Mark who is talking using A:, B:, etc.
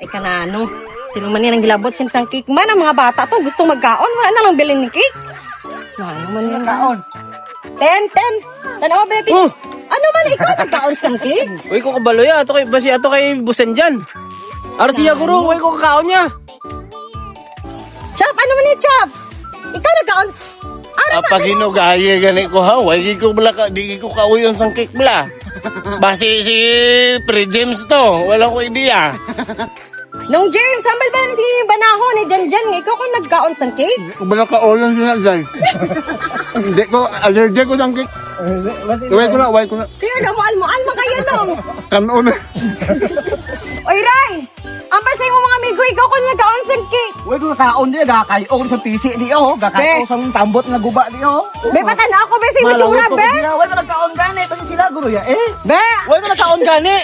A: Ay kanano. Sino man yan ang gilabot sinsang cake man. Ang mga bata to gusto magkaon. Wala na lang bilhin ni cake. Ano man yan kaon? 10. Tanawa ba natin?
B: Oh!
A: Ano man ikaw magkaon sang cake?
B: Uy, ko kabalo ya. Ato kay, basi ato kay busan dyan. Aro siya guro. Uy, ko kakaon niya.
A: Chop, ano man ni Chop? Ikaw nagkaon. Ano
C: Pag hinugaya gani ko ha, wagi ko bala ka, di ko kauyon sang cake bala. Basi si Pre-James to, wala ko idea.
A: Nung James, sambal ba si Banahon ni Janjan? Ikaw kung nagkaon sang cake?
D: Kumbaga ka-olang sila, guys. Hindi ko, allergic ko ng cake. Uway ko na.
A: Kaya na mo, almo kayo nung.
D: Kanon na.
A: Oy, Ray! Ang pasay mo mga amigo, ikaw kung nagkaon sang cake.
E: Uy, kung kaon di, gakayo sa PC di oh. Gakayo sa tambot na guba di oh.
A: Be, patan ako, be, sa itsura, be.
E: Uy, ka nagkaon gani. Kasi sila guro ya eh.
A: Be!
E: Uy, ka nagkaon gani.